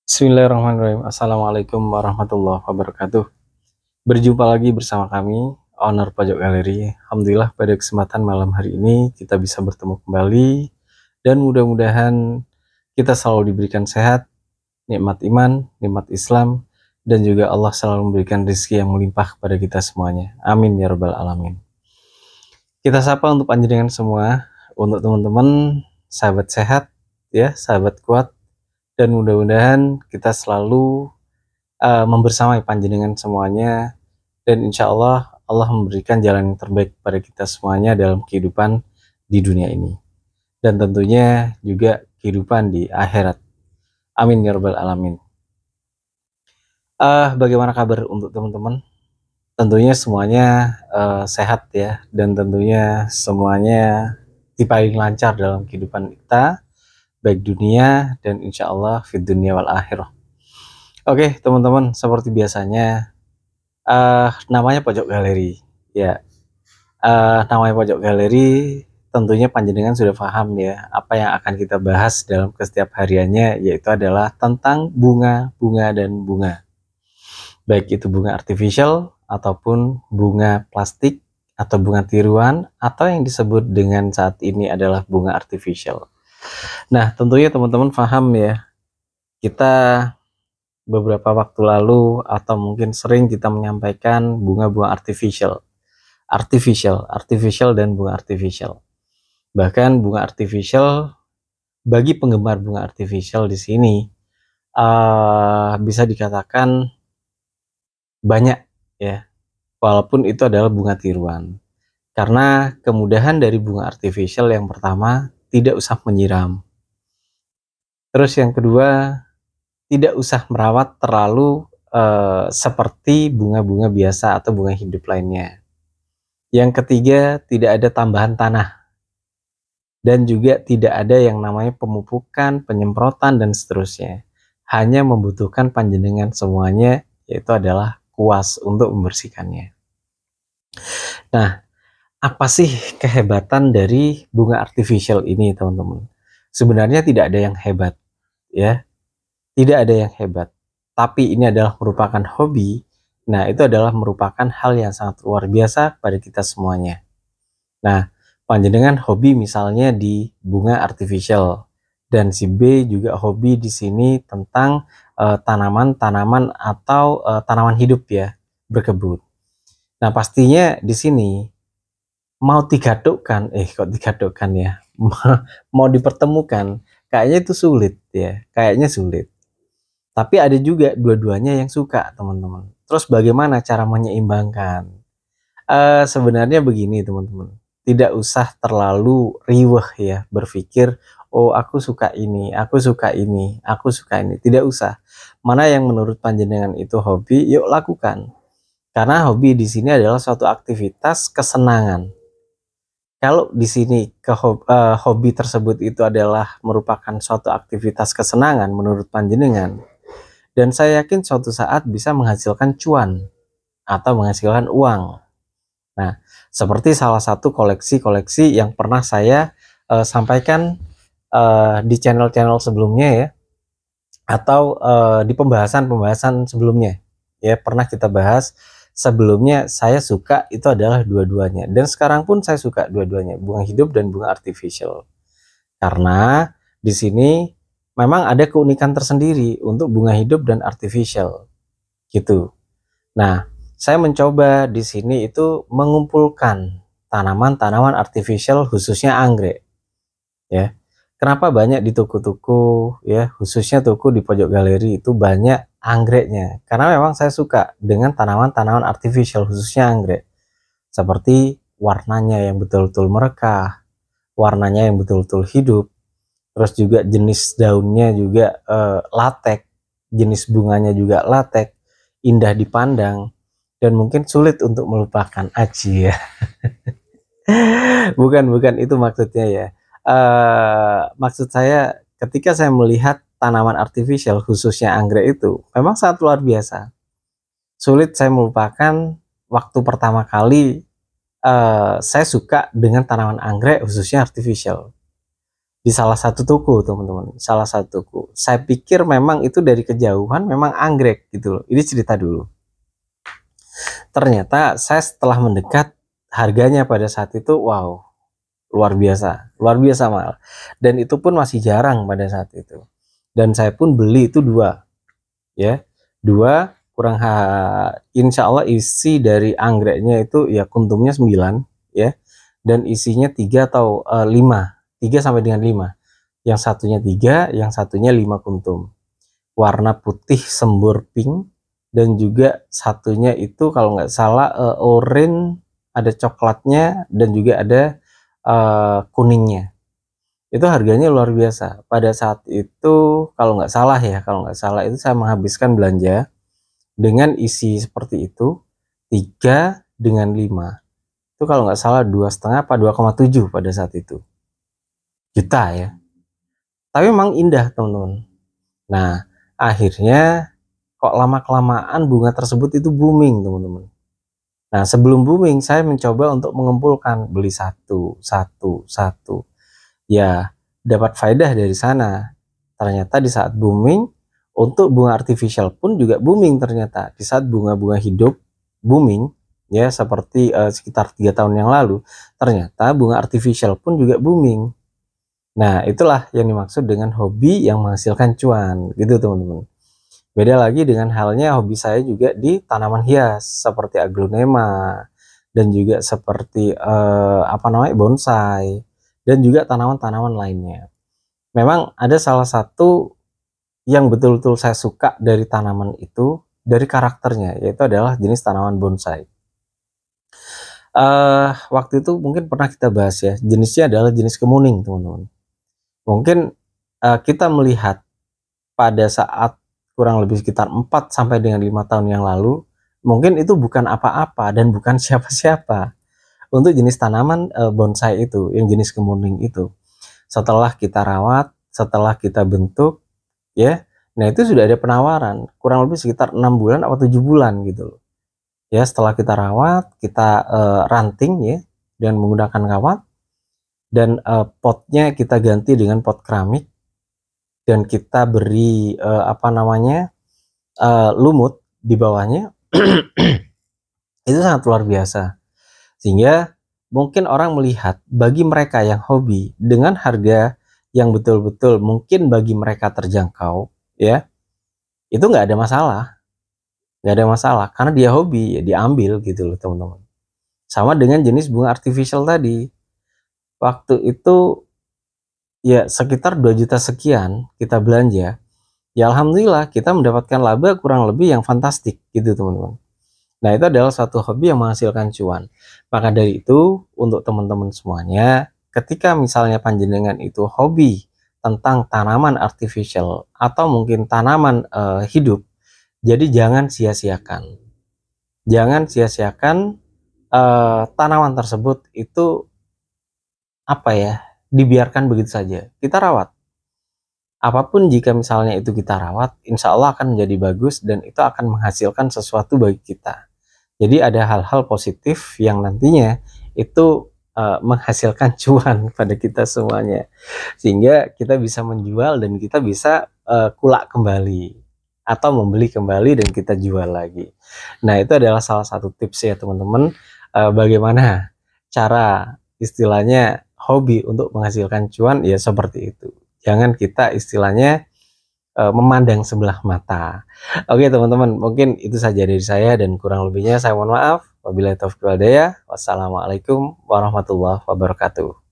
Bismillahirrahmanirrahim. Assalamualaikum warahmatullahi wabarakatuh. Berjumpa lagi bersama kami, owner Pojok Galeri. Alhamdulillah pada kesempatan malam hari ini kita bisa bertemu kembali dan mudah-mudahan kita selalu diberikan sehat, nikmat iman, nikmat Islam, dan juga Allah selalu memberikan rezeki yang melimpah kepada kita semuanya. Amin ya rabbal alamin. Kita sapa untuk panjenengan semua, untuk teman-teman, sahabat sehat, ya, sahabat kuat, dan mudah-mudahan kita selalu membersamai panjenengan semuanya, dan insya Allah Allah memberikan jalan yang terbaik pada kita semuanya dalam kehidupan di dunia ini dan tentunya juga kehidupan di akhirat. Amin ya rabbal alamin. Bagaimana kabar untuk teman-teman? Tentunya semuanya sehat ya, dan tentunya semuanya paling lancar dalam kehidupan kita, baik dunia dan insya Allah fid dunia wal akhirah. Oke teman-teman, seperti biasanya namanya Pojok Galeri ya. Namanya Pojok Galeri, tentunya panjenengan sudah paham ya apa yang akan kita bahas dalam setiap hariannya, yaitu adalah tentang bunga-bunga dan bunga, baik itu bunga artificial ataupun bunga plastik atau bunga tiruan atau yang disebut dengan saat ini adalah bunga artificial. Nah tentunya teman-teman paham ya, kita beberapa waktu lalu atau mungkin sering kita menyampaikan bunga-bunga artificial dan bunga artificial. Bahkan bunga artificial, bagi penggemar bunga artificial di sini bisa dikatakan banyak ya, walaupun itu adalah bunga tiruan. Karena kemudahan dari bunga artificial yang pertama, tidak usah menyiram. Terus yang kedua, tidak usah merawat terlalu seperti bunga-bunga biasa atau bunga hidup lainnya. Yang ketiga, tidak ada tambahan tanah. Dan juga tidak ada yang namanya pemupukan, penyemprotan, dan seterusnya. Hanya membutuhkan panjenengan semuanya, yaitu adalah kuas untuk membersihkannya. Nah, apa sih kehebatan dari bunga artificial ini, teman-teman? Sebenarnya tidak ada yang hebat, ya. Tidak ada yang hebat. Tapi ini adalah merupakan hobi. Nah, itu adalah merupakan hal yang sangat luar biasa pada kita semuanya. Nah, panjenengan hobi misalnya di bunga artificial, dan si B juga hobi di sini tentang tanaman-tanaman atau tanaman hidup ya, berkebun. Nah, pastinya di sini mau digadukkan, kok digadukkan ya, mau dipertemukan, kayaknya itu sulit ya, kayaknya sulit. Tapi ada juga dua-duanya yang suka, teman-teman. Terus bagaimana cara menyeimbangkan? Sebenarnya begini, teman-teman. Tidak usah terlalu riweh ya, berpikir, oh aku suka ini, aku suka ini, aku suka ini. Tidak usah. Mana yang menurut panjenengan itu hobi, yuk lakukan. Karena hobi di sini adalah suatu aktivitas kesenangan. Kalau di sini hobi tersebut itu adalah merupakan suatu aktivitas kesenangan menurut panjenengan, dan saya yakin suatu saat bisa menghasilkan cuan atau menghasilkan uang. Nah, seperti salah satu koleksi-koleksi yang pernah saya sampaikan di channel-channel sebelumnya ya, atau di pembahasan-pembahasan sebelumnya ya, pernah kita bahas. Sebelumnya saya suka itu adalah dua-duanya, dan sekarang pun saya suka dua-duanya, bunga hidup dan bunga artificial. Karena di sini memang ada keunikan tersendiri untuk bunga hidup dan artificial gitu. Nah, saya mencoba di sini itu mengumpulkan tanaman-tanaman artificial, khususnya anggrek ya. Kenapa banyak di toko-toko ya, khususnya toko di Pojok Galeri itu banyak anggreknya? Karena memang saya suka dengan tanaman-tanaman artificial, khususnya anggrek. Seperti warnanya yang betul-betul merekah, warnanya yang betul-betul hidup, terus juga jenis daunnya juga latek, jenis bunganya juga latek, indah dipandang, dan mungkin sulit untuk melupakan. Aji ya. bukan itu maksudnya ya. Maksud saya ketika saya melihat tanaman artificial, khususnya anggrek, itu memang sangat luar biasa. Sulit saya melupakan waktu pertama kali saya suka dengan tanaman anggrek, khususnya artificial. di salah satu toko, teman-teman, salah satu toko. Saya pikir memang itu dari kejauhan memang anggrek gitu loh. Ini cerita dulu. Ternyata saya setelah mendekat, harganya pada saat itu wow, luar biasa mahal. Dan itu pun masih jarang pada saat itu. Dan saya pun beli itu 2, ya. 2 kurang insya Allah isi dari anggreknya itu ya kuntumnya 9, ya. Dan isinya 3 atau 5, 3 sampai dengan 5. Yang satunya 3, yang satunya 5 kuntum. Warna putih sembur pink, dan juga satunya itu kalau nggak salah oranye, ada coklatnya, dan juga ada kuningnya. Itu harganya luar biasa. Pada saat itu kalau nggak salah itu saya menghabiskan belanja dengan isi seperti itu 3 dengan 5. Itu kalau nggak salah 2,5 apa 2,7 pada saat itu. Juta ya. Tapi memang indah, teman-teman. Nah, akhirnya kok lama-kelamaan bunga tersebut itu booming, teman-teman. Nah, sebelum booming saya mencoba untuk mengumpulkan, beli satu. Ya, dapat faedah dari sana. Ternyata di saat booming, untuk bunga artificial pun juga booming ternyata. Di saat bunga-bunga hidup booming, ya seperti sekitar 3 tahun yang lalu, ternyata bunga artificial pun juga booming. Nah, itulah yang dimaksud dengan hobi yang menghasilkan cuan, gitu teman-teman. Beda lagi dengan halnya hobi saya juga di tanaman hias seperti aglonema, dan juga seperti bonsai, dan juga tanaman-tanaman lainnya. Memang ada salah satu yang betul-betul saya suka dari tanaman itu, dari karakternya, yaitu adalah jenis tanaman bonsai. Waktu itu mungkin pernah kita bahas ya, jenisnya adalah jenis kemuning, teman-teman. Mungkin kita melihat pada saat kurang lebih sekitar 4 sampai dengan 5 tahun yang lalu, mungkin itu bukan apa-apa dan bukan siapa-siapa untuk jenis tanaman bonsai itu, yang jenis kemuning itu. Setelah kita rawat, setelah kita bentuk, ya, nah itu sudah ada penawaran kurang lebih sekitar 6 bulan atau 7 bulan gitu loh. Ya, setelah kita rawat, kita ranting ya dengan menggunakan kawat, dan potnya kita ganti dengan pot keramik, dan kita beri lumut di bawahnya. Itu sangat luar biasa, sehingga mungkin orang melihat bagi mereka yang hobi dengan harga yang betul-betul mungkin bagi mereka terjangkau, ya, itu nggak ada masalah karena dia hobi, ya diambil gitu loh, teman-teman. Sama dengan jenis bunga artificial tadi, waktu itu ya sekitar 2 juta sekian kita belanja, ya alhamdulillah kita mendapatkan laba kurang lebih yang fantastik gitu, teman-teman. Nah, itu adalah suatu hobi yang menghasilkan cuan. Maka dari itu, untuk teman-teman semuanya, ketika misalnya panjenengan itu hobi tentang tanaman artificial atau mungkin tanaman hidup, jadi jangan sia-siakan. Jangan sia-siakan tanaman tersebut itu dibiarkan begitu saja. Kita rawat. Apapun jika misalnya itu kita rawat, insya Allah akan menjadi bagus dan itu akan menghasilkan sesuatu bagi kita. Jadi ada hal-hal positif yang nantinya itu menghasilkan cuan pada kita semuanya, sehingga kita bisa menjual dan kita bisa kulak kembali atau membeli kembali dan kita jual lagi. Nah, itu adalah salah satu tips ya teman-teman, bagaimana cara istilahnya hobi untuk menghasilkan cuan, ya seperti itu. Jangan kita istilahnya memandang sebelah mata. Oke teman-teman, mungkin itu saja dari saya dan kurang lebihnya saya mohon maaf. Wabillahi taufiq wal hidayah. Wassalamualaikum warahmatullahi wabarakatuh.